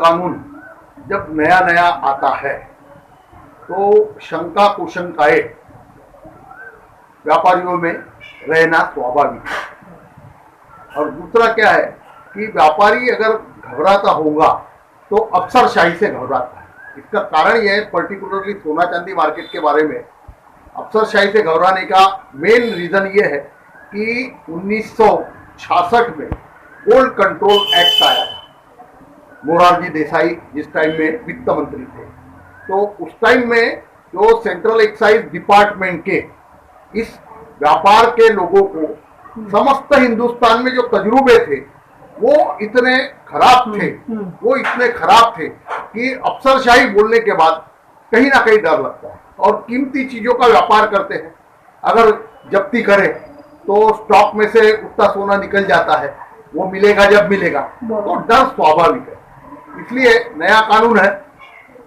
कानून जब नया नया आता है तो शंका कुशंकाएं व्यापारियों में रहना स्वाभाविक है। और दूसरा क्या है कि व्यापारी अगर घबराता होगा तो अफसरशाही से घबराता है। इसका कारण यह है, पर्टिकुलरली सोना चांदी मार्केट के बारे में अफसरशाही से घबराने का मेन रीजन ये है कि 1966 में गोल्ड कंट्रोल एक्ट आया था। मोरारजी देसाई जिस टाइम में वित्त मंत्री थे, तो उस टाइम में जो सेंट्रल एक्साइज डिपार्टमेंट के इस व्यापार के लोगों को समस्त हिंदुस्तान में जो तजुर्बे थे वो इतने खराब थे कि अफसरशाही बोलने के बाद कहीं ना कहीं डर लगता है। और कीमती चीजों का व्यापार करते हैं, अगर जब्ती करें तो स्टॉक में से उतना सोना निकल जाता है, वो मिलेगा जब मिलेगा, तो डर स्वाभाविक है। इसलिए नया कानून है।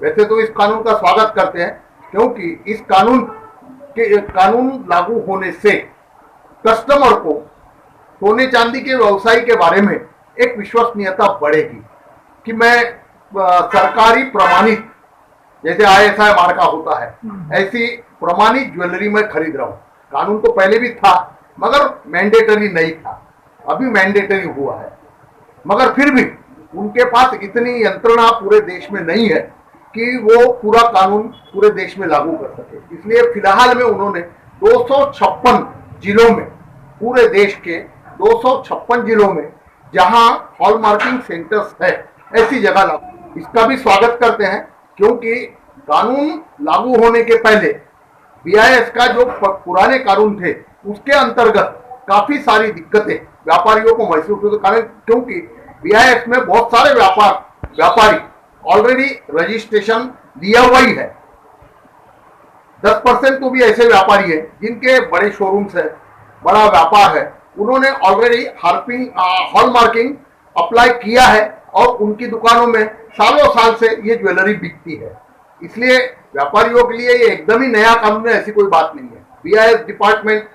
वैसे तो इस कानून का स्वागत करते हैं, क्योंकि इस कानून लागू होने से कस्टमर को सोने चांदी के व्यवसाय के बारे में एक विश्वसनीयता बढ़ेगी कि मैं सरकारी प्रमाणित, जैसे ISI मार्का होता है, ऐसी प्रमाणित ज्वेलरी में खरीद रहा हूं। कानून तो पहले भी था मगर मैंडेटरी नहीं था, अभी मैंडेटरी हुआ है। मगर फिर भी उनके पास इतनी यंत्रणा पूरे देश में नहीं है कि वो पूरा कानून पूरे देश में लागू कर सके। इसलिए फिलहाल में उन्होंने 256 जिलों में, पूरे देश के 256 जिलों में जहां हॉलमार्किंग सेंटर्स है, ऐसी जगह लागू। इसका भी स्वागत करते हैं, क्योंकि कानून लागू होने के पहले BIS का जो पुराने कानून थे उसके अंतर्गत काफी सारी दिक्कतें व्यापारियों को महसूस होती, कारण क्योंकि BIS में बहुत सारे व्यापारी ऑलरेडी रजिस्ट्रेशन लिया हुआ ही है। 10% तो भी ऐसे व्यापारी हैं जिनके बड़े शोरूम्स है, बड़ा व्यापार है, उन्होंने ऑलरेडी हॉलमार्किंग अप्लाई किया है और उनकी दुकानों में सालों साल से ये ज्वेलरी बिकती है। इसलिए व्यापारियों के लिए ये एकदम ही नया कानून है, ऐसी कोई बात नहीं है। BIS डिपार्टमेंट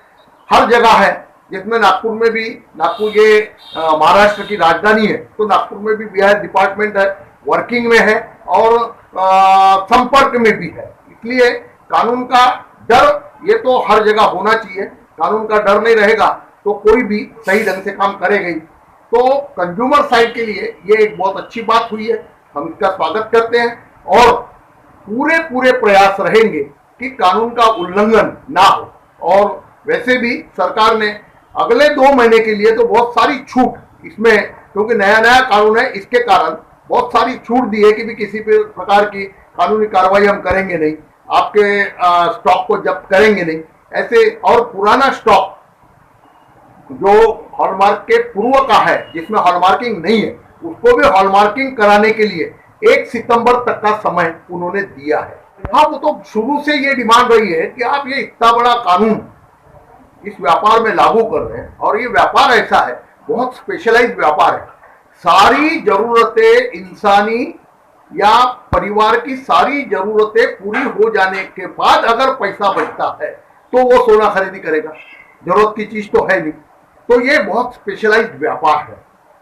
हर जगह है, जिसमें नागपुर में भी, नागपुर ये महाराष्ट्र की राजधानी है, तो नागपुर में भी BIS डिपार्टमेंट है, वर्किंग में है और संपर्क में भी है। इसलिए कानून का डर ये तो हर जगह होना चाहिए। कानून का डर नहीं रहेगा तो कोई भी सही ढंग से काम करेगा ही। तो कंज्यूमर साइड के लिए ये एक बहुत अच्छी बात हुई है, हम इसका स्वागत करते हैं और पूरे प्रयास रहेंगे कि कानून का उल्लंघन ना हो। और वैसे भी सरकार ने अगले 2 महीने के लिए तो बहुत सारी छूट इसमें, क्योंकि नया कानून है, इसके कारण बहुत सारी छूट दी है कि भी किसी भी प्रकार की कानूनी कार्रवाई हम करेंगे नहीं, आपके स्टॉक को जब्त करेंगे नहीं ऐसे। और पुराना स्टॉक जो हॉलमार्क के पूर्व का है, जिसमें हॉलमार्किंग नहीं है, उसको भी हॉलमार्किंग कराने के लिए 1 सितंबर तक का समय उन्होंने दिया है। हाँ, वो तो शुरू से ये डिमांड रही है कि आप ये इतना बड़ा कानून इस व्यापार में लागू कर रहे हैं, और ये व्यापार ऐसा है, बहुत स्पेशलाइज्ड व्यापार है। सारी जरूरतें इंसानी या परिवार की सारी जरूरतें पूरी हो जाने के बाद अगर पैसा बचता है तो वो सोना खरीदी करेगा, जरूरत की चीज तो है नहीं। तो ये बहुत स्पेशलाइज्ड व्यापार है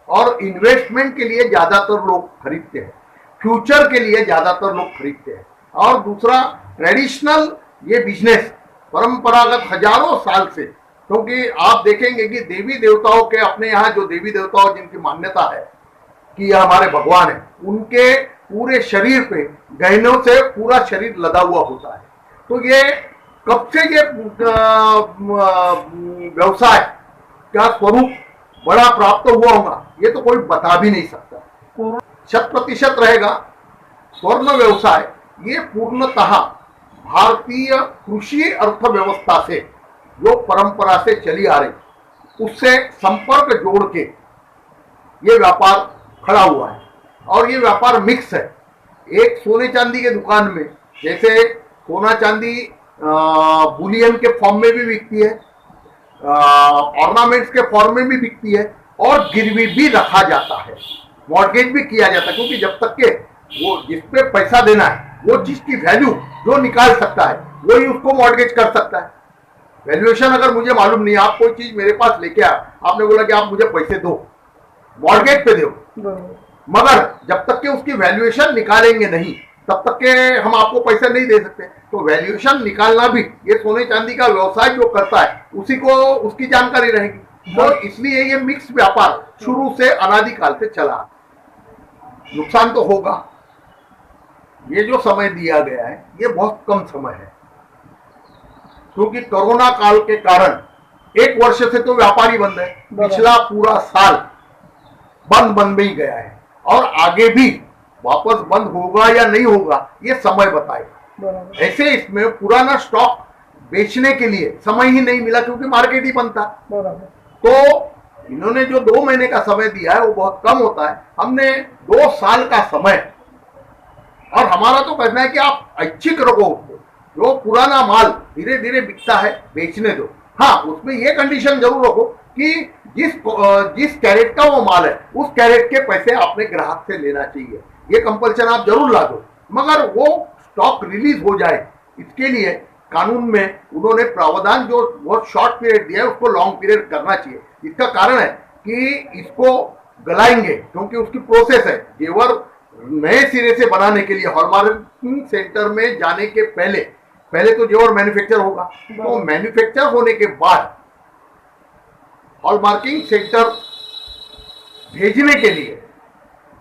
और इन्वेस्टमेंट के लिए ज्यादातर लोग खरीदते हैं, फ्यूचर के लिए ज्यादातर लोग खरीदते हैं। और दूसरा, ट्रेडिशनल ये बिजनेस परंपरागत हजारों साल से, क्योंकि आप देखेंगे कि देवी देवताओं के अपने यहाँ जो देवी देवताओं जिनकी मान्यता है कि यह हमारे भगवान है, उनके पूरे शरीर पे गहनों से पूरा शरीर लदा हुआ होता है। तो ये कब से ये व्यवसाय क्या स्वरूप बड़ा प्राप्त हुआ होगा ये तो कोई बता भी नहीं सकता। 100% रहेगा स्वर्ण व्यवसाय, ये पूर्णतः भारतीय कृषि अर्थव्यवस्था से जो परंपरा से चली आ रही उससे संपर्क जोड़ के ये व्यापार खड़ा हुआ है। और ये व्यापार मिक्स है। एक सोने चांदी के दुकान में, जैसे सोना चांदी बुलियन के फॉर्म में भी बिकती है, ऑर्नामेंट्स के फॉर्म में भी बिकती है, और गिरवी भी रखा जाता है, मॉर्गेज भी किया जाता है, क्योंकि जब तक के वो जिस पे पैसा देना है वो चीज की वैल्यू जो निकाल सकता है वही उसको मॉर्गेज कर सकता है। वैल्यूएशन अगर मुझे मालूम नहीं, आप कोई चीज मेरे पास लेके आए, आपने बोला कि आप मुझे पैसे दो, मॉर्गेज पे दो, मगर जब तक के उसकी वैल्यूएशन निकालेंगे नहीं तब तक के हम आपको पैसे नहीं दे सकते। तो वैल्यूएशन निकालना भी ये सोने चांदी का व्यवसाय जो करता है उसी को उसकी जानकारी रहेगी। तो इसलिए ये मिक्स व्यापार शुरू से अनादिकाल से चला। नुकसान तो होगा। ये जो समय दिया गया है ये बहुत कम समय है, क्योंकि कोरोना काल के कारण 1 वर्ष से तो व्यापारी बंद है, पिछला पूरा साल बंद में ही गया है और आगे भी वापस बंद होगा या नहीं होगा ये समय बताएगा। ऐसे इसमें पुराना स्टॉक बेचने के लिए समय ही नहीं मिला क्योंकि मार्केट ही बंद था। तो इन्होंने जो 2 महीने का समय दिया है वो बहुत कम होता है। हमने 2 साल का समय, और हमारा तो कहना है कि आप ऐच्छिक रखो उसको, जो पुराना माल धीरे धीरे बिकता है बेचने दो। हाँ, उसमें ये कंडीशन जरूर रखो कि जिस कैरेट का वो माल है उस कैरेट के पैसे आपने ग्राहक से लेना चाहिए, ये कंपल्सन आप जरूर ला दो। मगर वो स्टॉक रिलीज हो जाए इसके लिए कानून में उन्होंने प्रावधान जो बहुत शॉर्ट पीरियड दिया है उसको लॉन्ग पीरियड करना चाहिए। इसका कारण है कि इसको गलाएंगे क्योंकि उसकी प्रोसेस है। जेवर नए सिरे से बनाने के लिए हॉलमार्किंग सेंटर में जाने के पहले तो जेवर मैन्युफैक्चर होगा, तो मैन्युफैक्चर होने के बाद हॉलमार्किंग सेंटर भेजने के लिए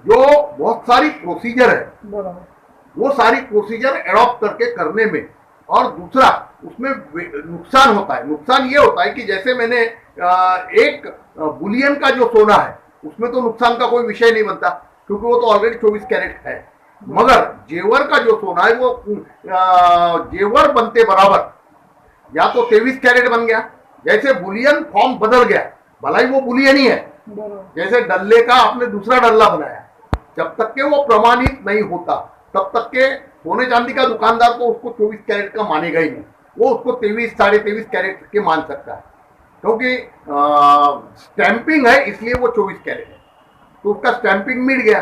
जो बहुत सारी प्रोसीजर है वो सारी प्रोसीजर एडॉप्ट करके करने में, और दूसरा उसमें नुकसान होता है। नुकसान ये होता है कि जैसे मैंने एक बुलियन का जो सोना है उसमें तो नुकसान का कोई विषय नहीं बनता क्योंकि वो तो ऑलरेडी 24 कैरेट है। मगर जेवर का जो सोना है वो जेवर बनते बराबर या तो 23 कैरेट बन गया, जैसे बुलियन फॉर्म बदल गया, भला ही वो बुलियन ही है, जैसे डल्ले का आपने दूसरा डल्ला बनाया, जब तक के वो प्रमाणित नहीं होता तब तक के सोने चांदी का दुकानदार तो उसको 24 कैरेट का मानेगा ही नहीं, वो उसको 23 साढ़े 23 कैरेट के मान सकता है क्योंकि स्टैंपिंग है इसलिए वो 24 कैरेट है। तो उसका स्टैंपिंग मिट गया,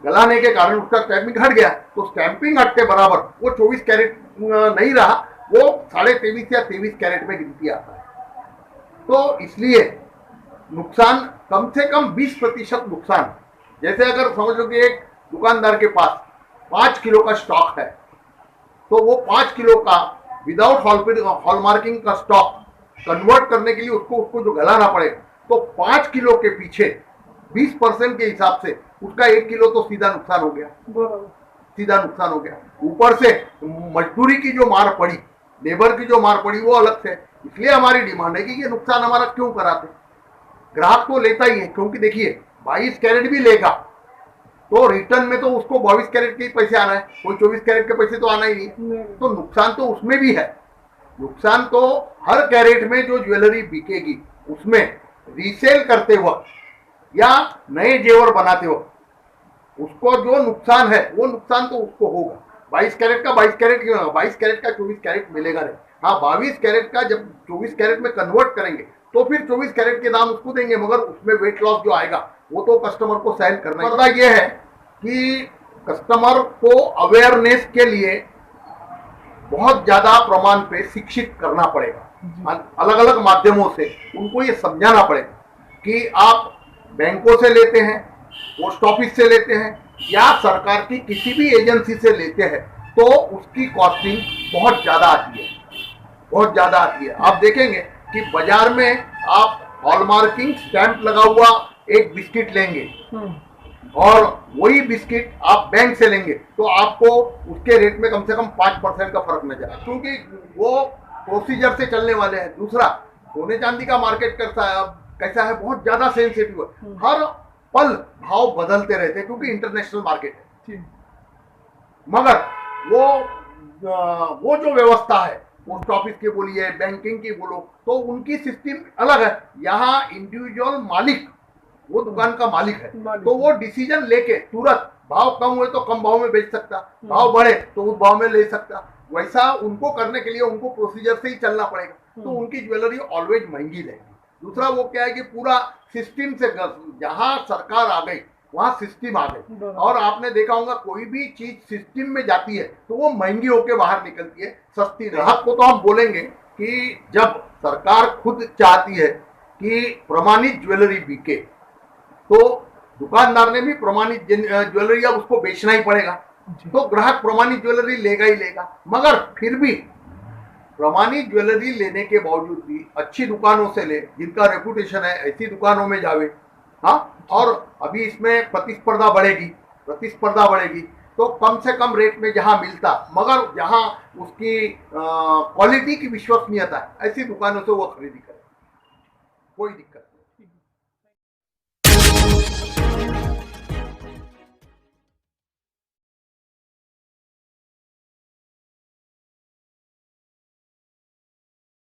गलाने के कारण उसका स्टैंपिंग हट गया, तो स्टैंपिंग हटते बराबर वो 24 कैरेट नहीं रहा, वो साढ़े 23 या 23 कैरेट में गिनती आता है। तो इसलिए नुकसान कम से कम 20% नुकसान। जैसे अगर समझ लो कि एक दुकानदार के पास 5 किलो का स्टॉक है तो वो 5 किलो का विदाउट हॉलमार्किंग का स्टॉक कन्वर्ट करने के लिए उसको जो गलाना पड़ेगा, तो 5 किलो के पीछे 20% के हिसाब से उसका 1 किलो तो सीधा नुकसान हो गया, सीधा नुकसान हो गया। ऊपर से मजदूरी की जो मार पड़ी, लेबर की जो मार पड़ी वो अलग से। इसलिए हमारी डिमांड है कि ये नुकसान हमारा क्यों कराते। ग्राहक तो लेता ही है क्योंकि देखिए 22 कैरेट भी लेगा तो रिटर्न में तो उसको 22 कैरेट के ही पैसे आना है, कोई 24 कैरेट के पैसे तो आना ही नहीं। तो नुकसान तो उसमें भी है। नुकसान तो हर कैरेट में जो ज्वेलरी बिकेगी उसमें रीसेल करते वक्त या नए जेवर बनाते वक्त उसको जो नुकसान है वो नुकसान तो उसको होगा। 22 कैरेट का 22 कैरेट क्यों होगा, 22 कैरेट का 24 कैरेट मिलेगा नहीं। हाँ, 22 कैरेट का जब 24 कैरेट में कन्वर्ट करेंगे तो फिर 24 कैरेट के दाम उसको देंगे, मगर उसमें वेट लॉस जो आएगा वो तो कस्टमर को सहन करना है। मतलब ये है कि कस्टमर को अवेयरनेस के लिए बहुत ज्यादा प्रमाण पे शिक्षित करना पड़ेगा, अलग अलग माध्यमों से उनको ये समझाना पड़ेगा कि आप बैंकों से लेते हैं, पोस्ट ऑफिस से लेते हैं या सरकार की किसी भी एजेंसी से लेते हैं तो उसकी कॉस्टिंग बहुत ज्यादा आती है, बहुत ज्यादा आती है। आप देखेंगे कि बाजार में आप हॉलमार्किंग स्टैंप लगा हुआ एक बिस्किट लेंगे और वही बिस्किट आप बैंक से लेंगे तो आपको उसके रेट में कम से कम 5% का फर्क नजर आए, क्योंकि वो प्रोसीजर से चलने वाले हैं। दूसरा, सोने चांदी का मार्केट कैसा है, बहुत ज्यादा सेंसिटिव है, हर पल भाव बदलते रहते हैं क्योंकि इंटरनेशनल मार्केट है। मगर वो जो व्यवस्था है, पोस्ट ऑफिस की बोलिए, बैंकिंग की बोलो, तो उनकी सिस्टम अलग है। यहाँ इंडिविजुअल मालिक, वो दुकान का मालिक है, तो वो डिसीजन लेके तुरंत भाव कम हुए तो कम भाव में बेच सकता, भाव बढ़े तो उस भाव में ले सकता। वैसा उनको करने के लिए उनको प्रोसीजर से ही चलना पड़ेगा, तो उनकी ज्वेलरी ऑलवेज महंगी रहेगी। दूसरा वो क्या है कि पूरा सिस्टम से, जहां सरकार आ गई वहां सिस्टम आ गई, और आपने देखा होगा कोई भी चीज सिस्टम में जाती है तो वो महंगी होके बाहर निकलती है, सस्ती नहीं। ग्राहक को तो हम बोलेंगे कि जब सरकार खुद चाहती है कि प्रमाणित ज्वेलरी बिके तो दुकानदार ने भी प्रमाणित ज्वेलरी अब उसको बेचना ही पड़ेगा, तो ग्राहक प्रमाणित ज्वेलरी लेगा ही लेगा। मगर फिर भी प्रमाणित ज्वेलरी लेने के बावजूद भी अच्छी दुकानों से ले, जिनका रेपुटेशन है, ऐसी दुकानों में जावे। हाँ, और अभी इसमें प्रतिस्पर्धा बढ़ेगी तो कम से कम रेट में जहां मिलता, मगर जहां उसकी क्वालिटी की विश्वसनीयता है, ऐसी दुकानों से वो खरीदी करे, कोई दिक्कत नहीं।